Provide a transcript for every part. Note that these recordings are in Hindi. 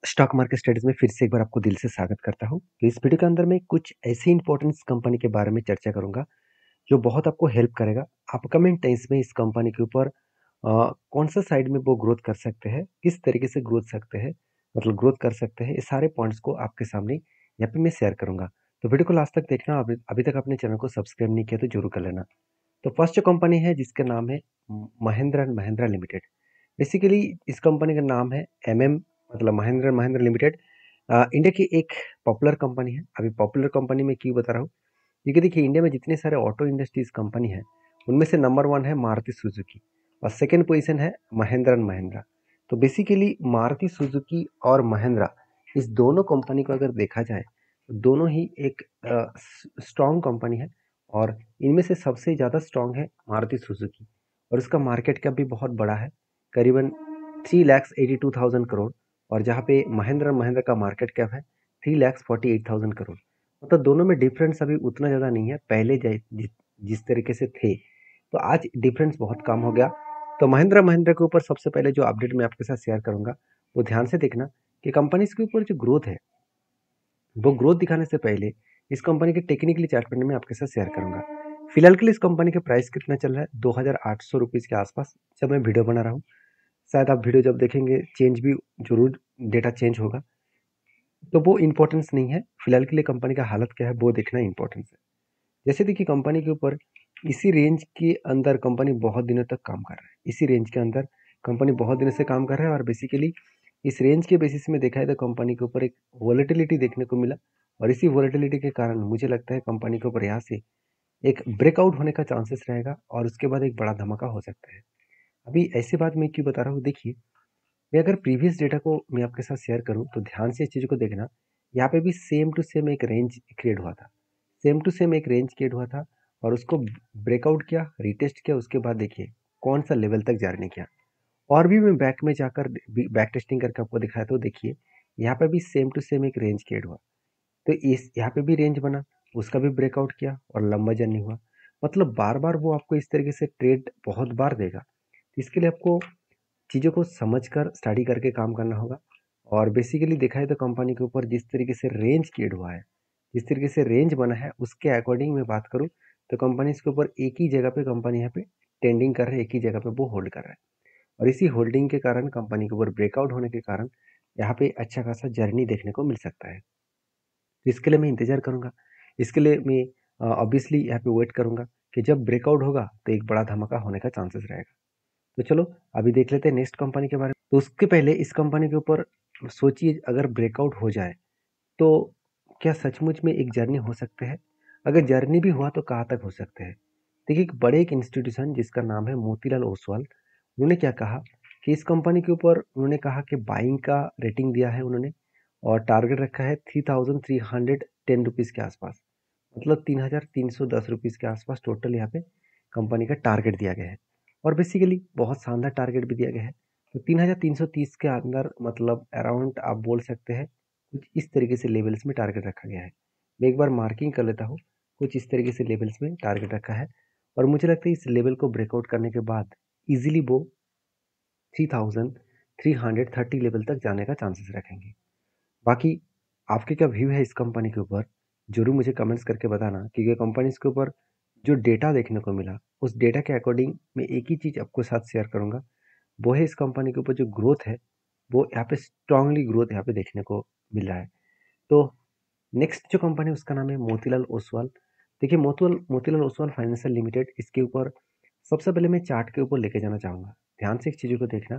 स्टॉक मार्केट स्टडीज में फिर से एक बार आपको दिल से स्वागत करता हूँ। तो इस वीडियो के अंदर मैं कुछ ऐसी इंपॉर्टेंट कंपनी के बारे में चर्चा करूंगा जो बहुत आपको हेल्प करेगा अपकमिंग टाइम्स में इस कंपनी के ऊपर कौन सा साइड में वो ग्रोथ कर सकते हैं, किस तरीके से ग्रोथ सकते हैं, मतलब ग्रोथ कर सकते हैं। ये सारे पॉइंट्स को आपके सामने यहाँ पे मैं शेयर करूंगा। तो वीडियो को लास्ट तक देखना। अभी तक अपने चैनल को सब्सक्राइब नहीं किया तो जरूर कर लेना। तो फर्स्ट जो कंपनी है जिसका नाम है Mahindra and Mahindra limited. Basically इस कंपनी का नाम है मतलब Mahindra and Mahindra limited. India की एक पॉपुलर कंपनी है। अभी पॉपुलर कंपनी में क्यों बता रहा हूँ, क्योंकि देखिए इंडिया में जितने सारे ऑटो इंडस्ट्रीज कंपनी है उनमें से नंबर 1 है मारुति सुजुकी और सेकंड पोजीशन है महिंद्रा एंड महिंद्रा। तो बेसिकली मारुति सुजुकी और महिंद्रा, इस दोनों कंपनी को अगर देखा जाए तो दोनों ही एक स्ट्रॉन्ग कंपनी है और इनमें से सबसे ज़्यादा स्ट्रॉन्ग है मारुति सुजुकी और उसका मार्केट कैप भी बहुत बड़ा है, करीबन 3,82,000 करोड़। और जहाँ पे महिंद्रा महिंद्रा का मार्केट कैप है 3,48,000 करोड़। मतलब दोनों में डिफरेंस अभी उतना ज़्यादा नहीं है पहले जिस तरीके से थे, तो आज डिफरेंस बहुत कम हो गया। तो महिंद्रा महिंद्रा के ऊपर सबसे पहले जो अपडेट मैं आपके साथ शेयर करूंगा वो ध्यान से देखना कि कंपनी के ऊपर जो ग्रोथ है वो ग्रोथ दिखाने से पहले इस कंपनी के टेक्निकली चार्ट पर मैं आपके साथ शेयर करूंगा। फिलहाल के लिए इस कंपनी का प्राइस कितना चल रहा है, 2,800 रुपीज़ के आसपास जब मैं वीडियो बना रहा हूँ। शायद आप वीडियो जब देखेंगे चेंज भी जरूर, डेटा चेंज होगा, तो वो इंपॉर्टेंस नहीं है। फिलहाल के लिए कंपनी का हालत क्या है वो देखना इंपॉर्टेंस है। जैसे देखिए कंपनी के ऊपर इसी रेंज के अंदर कंपनी बहुत दिनों तक काम कर रहा है। इसी रेंज के अंदर कंपनी बहुत दिनों से काम कर रहा है और बेसिकली इस रेंज के बेसिस में देखा है तो कंपनी के ऊपर एक वॉलेटिलिटी देखने को मिला और इसी वॉलेटिलिटी के कारण मुझे लगता है कंपनी के ऊपर यहाँ से एक ब्रेकआउट होने का चांसेस रहेगा और उसके बाद एक बड़ा धमाका हो सकता है। अभी ऐसी बात मैं क्यों बता रहा हूँ, देखिए मैं अगर प्रीवियस डेटा को मैं आपके साथ शेयर करूं तो ध्यान से इस चीज़ को देखना। यहाँ पे भी सेम टू सेम एक रेंज क्रिएट हुआ था, सेम टू सेम एक रेंज क्रिएट हुआ था और उसको ब्रेकआउट किया, रिटेस्ट किया, उसके बाद देखिए कौन सा लेवल तक जाने किया। और भी मैं बैक में जाकर बैक टेस्टिंग करके आपको दिखाया तो देखिए यहाँ पे भी सेम टू सेम एक रेंज क्रिएट हुआ। तो इस यहाँ पे भी रेंज बना, उसका भी ब्रेकआउट किया और लंबा जर्नी हुआ। मतलब बार बार वो आपको इस तरीके से ट्रेड बहुत बार देगा। इसके लिए आपको चीज़ों को समझकर स्टडी करके काम करना होगा। और बेसिकली देखा है तो कंपनी के ऊपर जिस तरीके से रेंज क्रिएट हुआ है, जिस तरीके से रेंज बना है, उसके अकॉर्डिंग मैं बात करूँ तो कंपनी इसके ऊपर एक ही जगह पे कंपनी यहाँ पे टेंडिंग कर रहा है, एक ही जगह पे वो होल्ड कर रहा है। और इसी होल्डिंग के कारण कंपनी के ऊपर ब्रेकआउट होने के कारण यहाँ पे अच्छा खासा जर्नी देखने को मिल सकता है। तो इसके लिए मैं इंतजार करूंगा। इसके लिए मैं ऑब्वियसली यहाँ पे वेट करूंगा कि जब ब्रेकआउट होगा तो एक बड़ा धमाका होने का चांसेस रहेगा। तो चलो अभी देख लेते हैं नेक्स्ट कंपनी के बारे में। तो उसके पहले इस कंपनी के ऊपर सोचिए, अगर ब्रेकआउट हो जाए तो क्या सचमुच में एक जर्नी हो सकते हैं? अगर जर्नी भी हुआ तो कहाँ तक हो सकते हैं? देखिए एक बड़े एक इंस्टीट्यूशन जिसका नाम है मोतीलाल ओसवाल, उन्होंने क्या कहा कि इस कंपनी के ऊपर उन्होंने कहा कि बाइंग का रेटिंग दिया है उन्होंने और टारगेट रखा है 3,310 रुपीज़ के आसपास। मतलब 3,310 रुपीज़ के आसपास टोटल यहाँ पे कंपनी का टारगेट दिया गया है और बेसिकली बहुत शानदार टारगेट भी दिया गया है। तो 3,330 के अंदर मतलब अराउंड आप बोल सकते हैं कुछ इस तरीके से लेवल्स में टारगेट रखा गया है। मैं एक बार मार्किंग कर लेता हूँ, कुछ इस तरीके से लेवल्स में टारगेट रखा है और मुझे लगता है इस लेवल को ब्रेकआउट करने के बाद इजीली वो 3,330 लेवल तक जाने का चांसेस रखेंगे। बाकी आपके क्या व्यू है इस कंपनी के ऊपर, जरूर मुझे कमेंट्स करके बताना, क्योंकि कंपनी के ऊपर जो डेटा देखने को मिला उस डेटा के अकॉर्डिंग मैं एक ही चीज़ आपको साथ शेयर करूंगा, वो है इस कंपनी के ऊपर जो ग्रोथ है वो यहाँ पे स्ट्रांगली ग्रोथ यहाँ पे देखने को मिल रहा है। तो नेक्स्ट जो कंपनी है उसका नाम है मोतीलाल ओसवाल। देखिए मोतीलाल ओसवाल फाइनेंशियल लिमिटेड, इसके ऊपर सबसे पहले मैं चार्ट के ऊपर लेके जाना चाहूँगा। ध्यान से एक चीज़ों को देखना,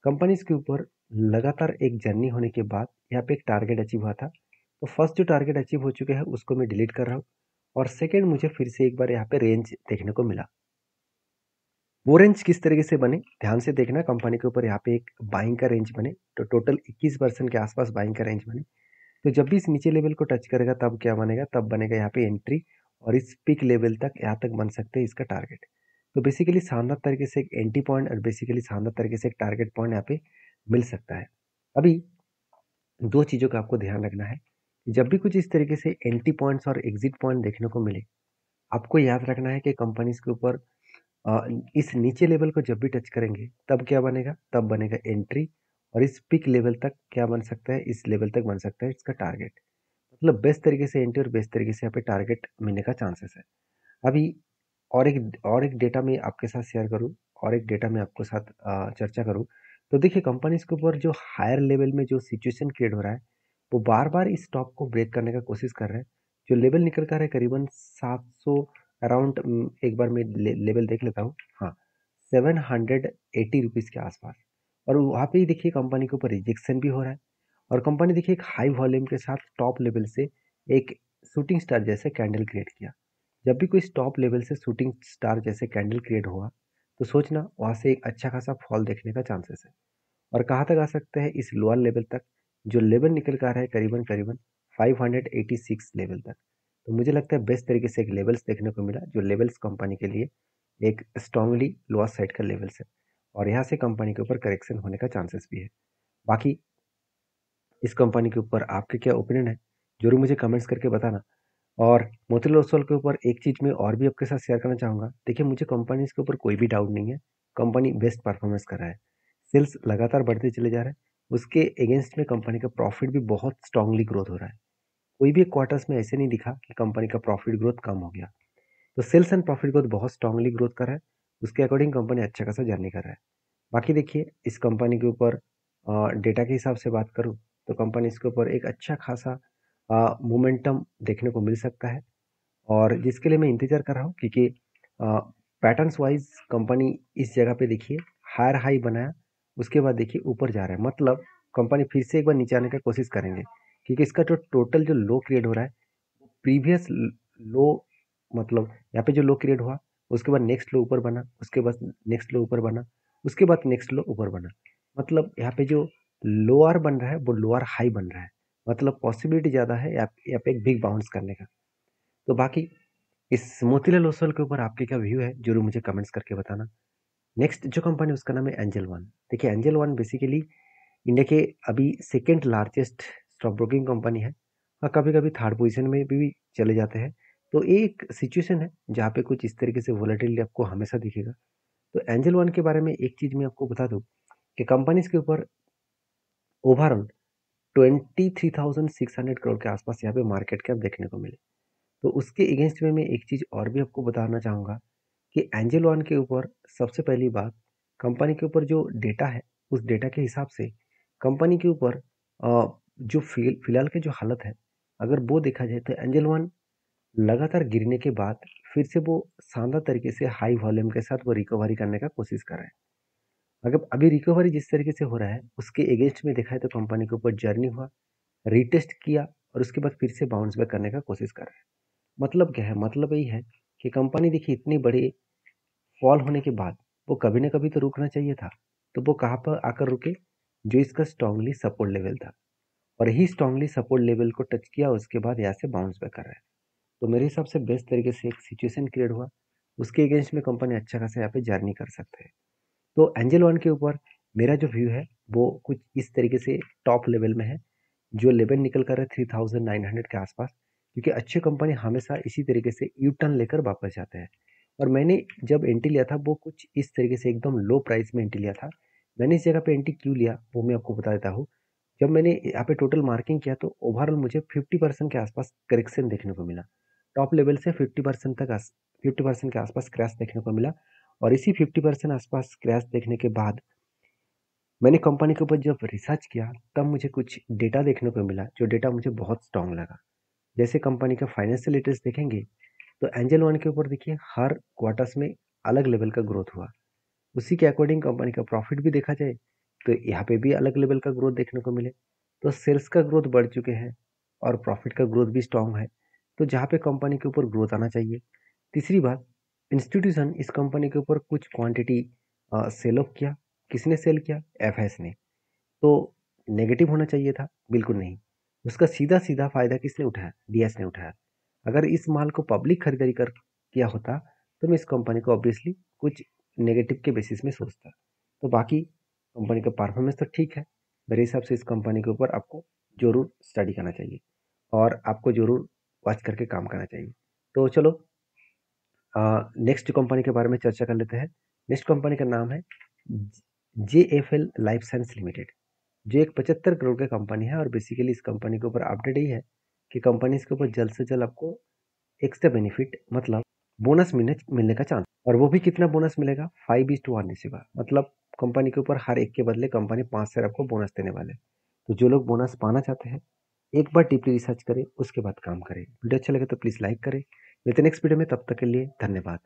कंपनीज के ऊपर लगातार एक जर्नी होने के बाद यहाँ पे एक टारगेट अचीव हुआ था। तो फर्स्ट जो टारगेट अचीव हो चुके हैं उसको मैं डिलीट कर रहा हूँ और सेकेंड मुझे फिर से एक बार यहाँ पे रेंज देखने को मिला। वो रेंज किस तरीके से बने ध्यान से देखना। कंपनी के ऊपर यहाँ पे एक बाइंग का रेंज बने तो टोटल 21% के आसपास बाइंग का रेंज बने। तो जब भी इस नीचे लेवल को टच करेगा तब क्या बनेगा, तब बनेगा यहाँ पे एंट्री और इस पिक लेवल तक यहाँ तक बन सकते हैं इसका टारगेट। तो बेसिकली शानदार तरीके से एक एंट्री पॉइंट और बेसिकली शानदार तरीके से एक टारगेट पॉइंट यहाँ पे मिल सकता है। अभी दो चीज़ों का आपको ध्यान रखना है, जब भी कुछ इस तरीके से एंट्री पॉइंट्स और एग्जिट पॉइंट देखने को मिले, आपको याद रखना है कि कंपनीज के ऊपर इस नीचे लेवल को जब भी टच करेंगे तब क्या बनेगा, तब बनेगा एंट्री और इस पीक लेवल तक क्या बन सकता है, इस लेवल तक बन सकता है इसका टारगेट। मतलब बेस्ट तरीके से एंट्री और बेस्ट तरीके से यहाँ पे टारगेट मिलने का चांसेस है। अभी और एक डेटा मैं आपके साथ शेयर करूँ, और एक डेटा मैं आपके साथ चर्चा करूँ, तो देखिए कंपनीज के ऊपर जो हायर लेवल में जो सिचुएशन क्रिएट हो रहा है, वो बार बार इस टॉप को ब्रेक करने का कोशिश कर रहे हैं। जो लेवल निकल कर है करीबन 700 अराउंड, एक बार मैं लेवल देख लेता हूँ। हाँ, 780 रुपीज़ के आसपास। और वहाँ पे ही देखिए कंपनी के ऊपर रिजेक्शन भी हो रहा है। और कंपनी देखिए एक हाई वॉल्यूम के साथ टॉप लेवल से एक शूटिंग स्टार जैसे कैंडल क्रिएट किया। जब भी कोई टॉप लेवल से शूटिंग स्टार जैसे कैंडल क्रिएट हुआ, तो सोचना वहाँ से एक अच्छा खासा फॉल देखने का चांसेस है। और कहाँ तक आ सकते हैं, इस लोअर लेवल तक, जो लेवल निकल कर आ रहा है करीबन करीबन 586 लेवल तक। तो मुझे लगता है बेस्ट तरीके से एक लेवल्स देखने को मिला, जो लेवल्स कंपनी के लिए एक स्ट्रांगली लोअर साइड का लेवल्स है, और यहाँ से कंपनी के ऊपर करेक्शन होने का चांसेस भी है। बाकी इस कंपनी के ऊपर आपके क्या ओपिनियन है, जरूर मुझे कमेंट्स करके बताना। और मोतीलाल ओसवाल के ऊपर एक चीज़ मैं और भी आपके साथ शेयर करना चाहूँगा। देखिए मुझे कंपनीज के ऊपर कोई भी डाउट नहीं है, कंपनी बेस्ट परफॉर्मेंस कर रहा है, सेल्स लगातार बढ़ते चले जा रहे हैं, उसके अगेंस्ट में कंपनी का प्रॉफिट भी बहुत स्ट्रांगली ग्रोथ हो रहा है। कोई भी क्वार्टर्स में ऐसे नहीं दिखा कि कंपनी का प्रॉफिट ग्रोथ कम हो गया। तो सेल्स एंड प्रॉफिट ग्रोथ बहुत स्ट्रांगली ग्रोथ कर रहा है, उसके अकॉर्डिंग कंपनी अच्छा खासा जर्नी कर रहा है। बाकी देखिए इस कंपनी के ऊपर डेटा के हिसाब से बात करूँ, तो कंपनी इसके ऊपर एक अच्छा खासा मोमेंटम देखने को मिल सकता है, और जिसके लिए मैं इंतज़ार कर रहा हूँ, क्योंकि पैटर्न्स वाइज कंपनी इस जगह पे देखिए हायर हाई बनाया, उसके बाद देखिए ऊपर जा रहा है, मतलब कंपनी फिर से एक बार नीचे आने का कोशिश करेंगे, क्योंकि इसका जो टोटल जो लो क्रिएट हो रहा है, प्रीवियस लो, मतलब यहाँ पे जो लो क्रिएट हुआ, उसके बाद नेक्स्ट लो ऊपर बना, उसके बाद नेक्स्ट लो ऊपर बना, उसके बाद नेक्स्ट लो ऊपर बना, मतलब यहाँ पे जो लोअर बन रहा है वो लोअर हाई बन रहा है, मतलब पॉसिबिलिटी ज़्यादा है यहाँ पे एक बिग बाउंस करने का। तो बाकी इस मोतीलाल ओसवाल के ऊपर आपके क्या व्यू है, जरूर मुझे कमेंट्स करके बताना। नेक्स्ट जो कंपनी उसका नाम है एंजल वन। देखिए एंजल वन बेसिकली इंडिया के अभी second largest stock broking company है, और कभी कभी थर्ड पोजीशन में भी चले जाते हैं। तो एक सिचुएशन है जहाँ पे कुछ इस तरीके से वोलेटिलिटी आपको हमेशा दिखेगा। तो एंजल वन के बारे में एक चीज़ मैं आपको बता दूं, कि कंपनीज के ऊपर ओवरऑल 23,600 करोड़ के आसपास यहाँ पे मार्केट कैप देखने को मिले। तो उसके अगेंस्ट में मैं एक चीज़ और भी आपको बताना चाहूँगा, कि एंजल वन के ऊपर सबसे पहली बात, कंपनी के ऊपर जो डेटा है, उस डेटा के हिसाब से कंपनी के ऊपर जो फिलहाल की जो हालत है, अगर वो देखा जाए, तो एंजल वन लगातार गिरने के बाद फिर से वो शानदार तरीके से हाई वॉल्यूम के साथ वो रिकवरी करने का कोशिश कर रहे हैं। अगर अभी रिकवरी जिस तरीके से हो रहा है, उसके अगेंस्ट में देखा है तो कंपनी के ऊपर जर्नी हुआ, रीटेस्ट किया, और उसके बाद फिर से बाउंस बैक करने का कोशिश कर रहा है। मतलब क्या है, मतलब यही है कि कंपनी देखिए इतनी बड़ी फॉल होने के बाद वो कभी ना कभी तो रुकना चाहिए था। तो वो कहाँ पर आकर रुके, जो इसका स्ट्रांगली सपोर्ट लेवल था, और ही स्ट्रांगली सपोर्ट लेवल को टच किया, उसके बाद यहाँ से बाउंस बैक कर रहा है। तो मेरे हिसाब से बेस्ट तरीके से एक सिचुएशन क्रिएट हुआ, उसके अगेंस्ट में कंपनी अच्छा खासा यहाँ पे जर्नी कर सकते हैं। तो एंजल वन के ऊपर मेरा जो व्यू है वो कुछ इस तरीके से टॉप लेवल में है, जो लेवल निकल कर है 3,900 के आसपास, क्योंकि अच्छी कंपनी हमेशा इसी तरीके से यू टर्न लेकर वापस जाते हैं। और मैंने जब एंट्री लिया था, वो कुछ इस तरीके से एकदम लो प्राइस में एंट्री लिया था। मैंने इस जगह पे एंट्री क्यों लिया, वो मैं आपको बता देता हूँ। जब मैंने यहाँ पे टोटल मार्किंग किया, तो ओवरऑल मुझे 50% के आसपास करेक्शन देखने को मिला। टॉप लेवल से 50% तक 50% के आसपास क्रैश देखने को मिला। और इसी 50% आसपास क्रैश देखने के बाद मैंने कंपनी के ऊपर जब रिसर्च किया, तब मुझे कुछ डेटा देखने को मिला, जो डेटा मुझे बहुत स्ट्रांग लगा। जैसे कंपनी का फाइनेंशियल डिटेल्स देखेंगे, तो एंजल वन के ऊपर देखिए हर क्वार्टर्स में अलग लेवल का ग्रोथ हुआ। उसी के अकॉर्डिंग कंपनी का प्रॉफिट भी देखा जाए, तो यहाँ पे भी अलग लेवल का ग्रोथ देखने को मिले। तो सेल्स का ग्रोथ बढ़ चुके हैं, और प्रॉफिट का ग्रोथ भी स्ट्रांग है। तो जहाँ पे कंपनी के ऊपर ग्रोथ आना चाहिए। तीसरी बात, इंस्टीट्यूशन इस कंपनी के ऊपर कुछ क्वांटिटी सेल ऑफ किया। किसने सेल किया? एफएस ने। तो नेगेटिव होना चाहिए था? बिल्कुल नहीं। उसका सीधा सीधा फायदा किसने उठाया? डीएस ने उठाया। अगर इस माल को पब्लिक खरीदारी कर किया होता, तो मैं इस कंपनी को ऑब्वियसली कुछ नेगेटिव के बेसिस में सोचता। तो बाकी कंपनी का परफॉर्मेंस तो ठीक है। मेरे हिसाब से इस कंपनी के ऊपर आपको जरूर स्टडी करना चाहिए, और आपको जरूर वॉच करके काम करना चाहिए। तो चलो नेक्स्ट कंपनी के बारे में चर्चा कर लेते हैं। नेक्स्ट कंपनी का नाम है JFL लाइफ साइंस लिमिटेड। जो एक 75 करोड़ की कंपनी है और बेसिकली इस कंपनी के ऊपर अपडेट यही है कि कंपनी इसके ऊपर जल्द से जल्द आपको एक्स्ट्रा बेनिफिट मतलब बोनस मिलने का चांस। और वो भी कितना बोनस मिलेगा? 5:1 रेशियो का। मतलब कंपनी के ऊपर हर एक के बदले कंपनी 5 शेयर आपको बोनस देने वाले। तो जो लोग बोनस पाना चाहते हैं एक बार डीपली रिसर्च करें, उसके बाद काम करें। वीडियो अच्छा लगे तो प्लीज़ लाइक करें। मिलते हैं नेक्स्ट वीडियो में, तब तक के लिए धन्यवाद।